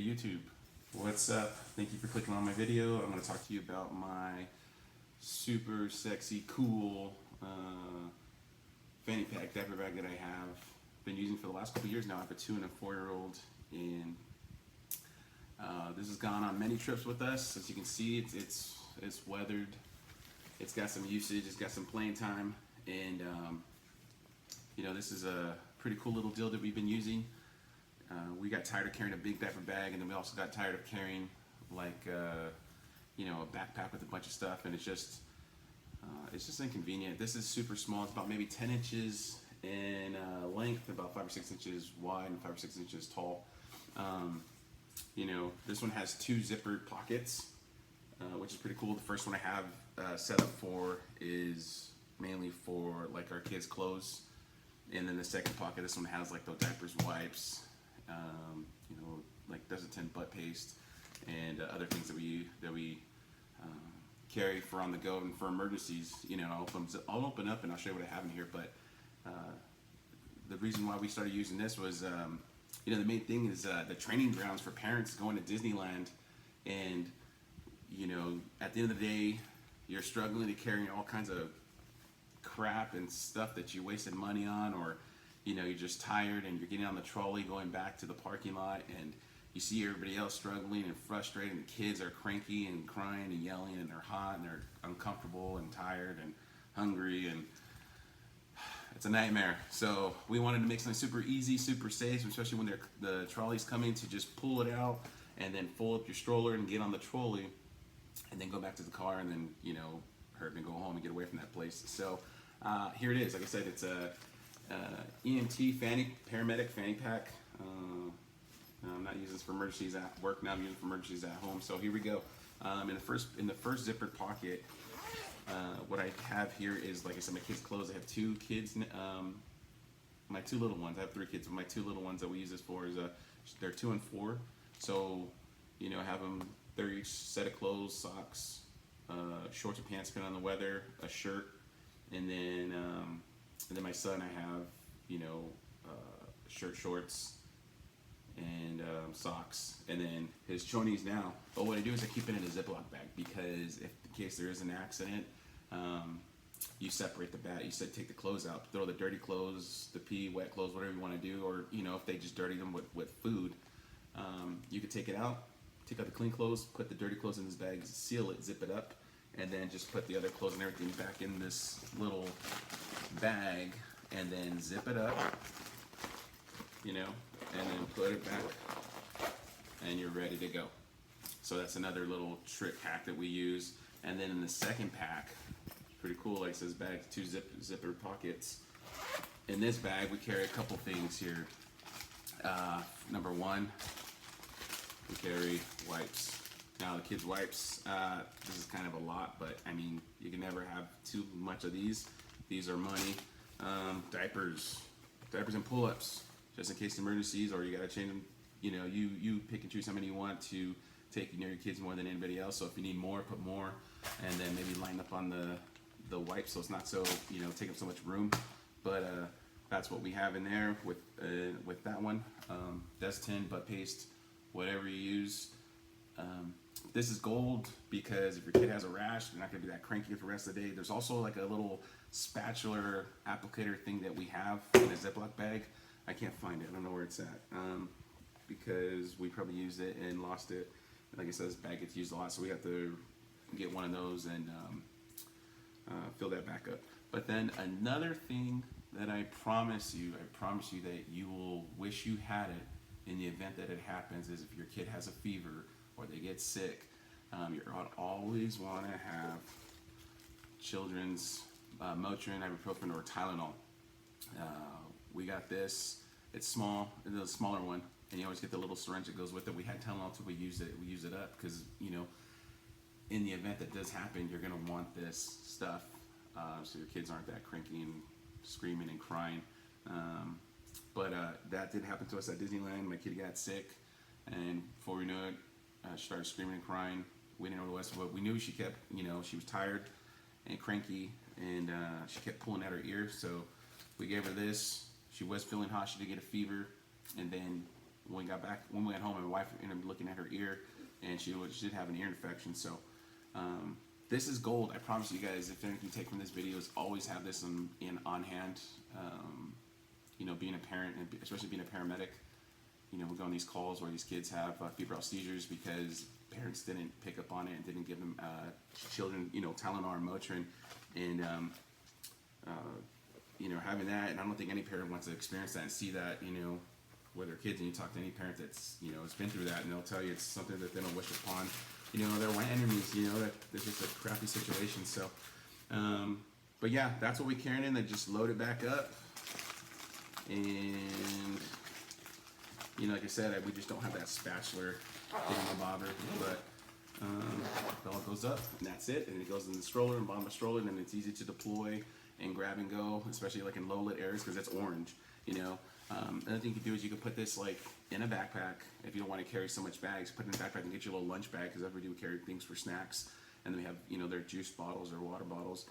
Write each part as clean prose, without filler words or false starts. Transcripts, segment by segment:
Hey YouTube, what's up? Thank you for clicking on my video. I'm going to talk to you about my super sexy, cool fanny pack diaper bag that I have been using for the last couple years now. I have a 2 and a 4-year-old, and this has gone on many trips with us. As you can see, it's weathered. It's got some usage. It's got some playing time, and this is a pretty cool little deal that we've been using. We got tired of carrying a big diaper bag, and then we also got tired of carrying a backpack with a bunch of stuff, and it's just inconvenient. This is super small. It's about maybe 10 inches in length, about 5 or 6 inches wide, and 5 or 6 inches tall. This one has 2 zippered pockets, which is pretty cool. The first one I have set up for is mainly for like our kids' clothes, and then the second pocket, this one has like the diapers, wipes, like Desert butt paste, and other things that we carry for on the go and for emergencies. I'll open up and I'll show you what I have in here. But the reason why we started using this was, the main thing is the training grounds for parents going to Disneyland, and at the end of the day, you're struggling to carry all kinds of crap and stuff that you wasted money on, or you're just tired and you're getting on the trolley going back to the parking lot, and you see everybody else struggling and frustrated, and the kids are cranky and crying and yelling, and they're hot and they're uncomfortable and tired and hungry, and it's a nightmare. So we wanted to make something super easy, super safe, especially when the trolley's coming, to just pull it out and then fold up your stroller and get on the trolley and then go back to the car, and then hurt and go home and get away from that place. So here it is. Like I said, it's a EMT paramedic fanny pack. I'm not using this for emergencies at work now. I'm using it for emergencies at home. So here we go. In the first zippered pocket, what I have here is, like I said, my kids' clothes. I have 2 kids. My 2 little ones. I have 3 kids, but my 2 little ones that we use this for is they're 2 and 4. So have them. They're each set of clothes, socks, shorts and pants depending on the weather, a shirt, and then my son, I have shirt, shorts, and socks, and then his chonies now. But what I do is I keep it in a Ziploc bag, because in case there is an accident, you separate the bag. You take the clothes out, throw the dirty clothes, the pee, wet clothes, whatever you want to do, or if they just dirty them with food, you could take it out, take out the clean clothes, put the dirty clothes in this bag, seal it, zip it up, and then just put the other clothes and everything back in this little bag, and then zip it up, and then put it back, and you're ready to go. So that's another little trick hack that we use. And then in the second pack, pretty cool, like it says bag, 2 zipper pockets. In this bag, we carry a couple things here. Number 1, we carry wipes. Now the kids' wipes, this is kind of a lot, but I mean, you can never have too much of these. These are money. Diapers and pull-ups, just in case emergencies, or you gotta change them. You pick and choose how many you want to take your kids more than anybody else. So if you need more, put more, and then maybe line up on the wipes so it's not so take up so much room. But that's what we have in there with that one. Destin, butt paste, whatever you use. This is gold because if your kid has a rash, they're not going to be that cranky for the rest of the day. There's also like a little spatula applicator thing that we have in a Ziploc bag. I can't find it. I don't know where it's at, because we probably used it and lost it. Like I said, this bag gets used a lot, so we have to get one of those and fill that back up. But then another thing that I promise you that you will wish you had it in the event that it happens, is if your kid has a fever or they get sick, you always want to have children's Motrin, ibuprofen, or Tylenol. We got this. It's small. It's a smaller one, and you always get the little syringe that goes with it. We had Tylenol until we use it up, because in the event that does happen, you're gonna want this stuff, so your kids aren't that cranky and screaming and crying. But that did happen to us at Disneyland. My kid got sick, and before we knew it, she started screaming and crying. We didn't know what it was, but we knew she kept, she was tired and cranky, and she kept pulling at her ear. So we gave her this. She was feeling hot. She did get a fever, and then when we got home, my wife ended up looking at her ear, and she did have an ear infection. So this is gold. I promise you guys. If anything you take from this video, is always have this in on hand. You know, being a parent, and especially being a paramedic, you know, we go on these calls where these kids have febrile seizures because parents didn't pick up on it and didn't give them children, you know, Tylenol or Motrin, and you know, having that. And I don't think any parent wants to experience that and see that, you know, with their kids. And you talk to any parent that's, you know, has been through that, and they'll tell you it's something that they don't wish upon, you know, their enemies. You know, that it's just a crappy situation. So, but yeah, that's what we carried in. They just load it back up, and you know, like I said, we just don't have that spatula bobber, but it all goes up, and that's it. And it goes in the stroller and bottom of the stroller, and then it's easy to deploy and grab and go, especially like in low lit areas because it's orange. You know, another thing you can do is you can put this like in a backpack if you don't want to carry so much bags. Put it in a backpack and get your little lunch bag, because everybody would carry things for snacks, and then we have, you know, their juice bottles or water bottles.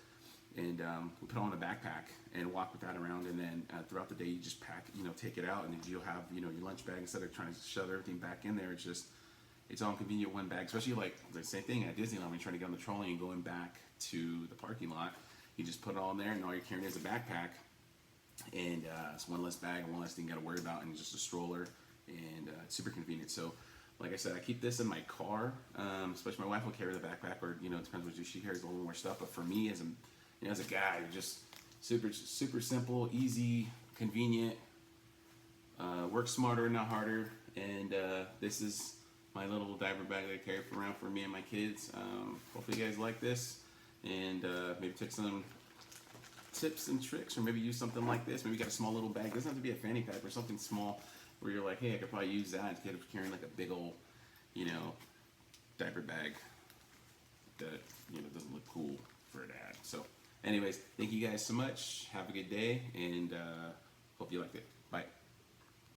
And we put it on a backpack and walk with that around, and then throughout the day you just pack, you know, take it out, and then you'll have, you know, your lunch bag. Instead of trying to shove everything back in there, it's all convenient one bag. Especially like the same thing at Disneyland when you're trying to get on the trolley and going back to the parking lot, you just put it all in there, and all you're carrying is a backpack, and it's one less bag and one less thing you got to worry about, and just a stroller, and it's super convenient. So like I said, I keep this in my car, especially my wife will carry the backpack, or, you know, it depends what she carries, a little more stuff. But for me, as a guy, just super simple, easy, convenient, work smarter, not harder. And this is my little diaper bag that I carry around for me and my kids. Hopefully you guys like this, and maybe take some tips and tricks, or maybe use something like this. Maybe you got a small little bag. It doesn't have to be a fanny pack, or something small where you're like, hey, I could probably use that instead of carrying like a big old, you know, diaper bag that, you know, doesn't look cool for a dad. So anyways, thank you guys so much. Have a good day, and hope you liked it. Bye.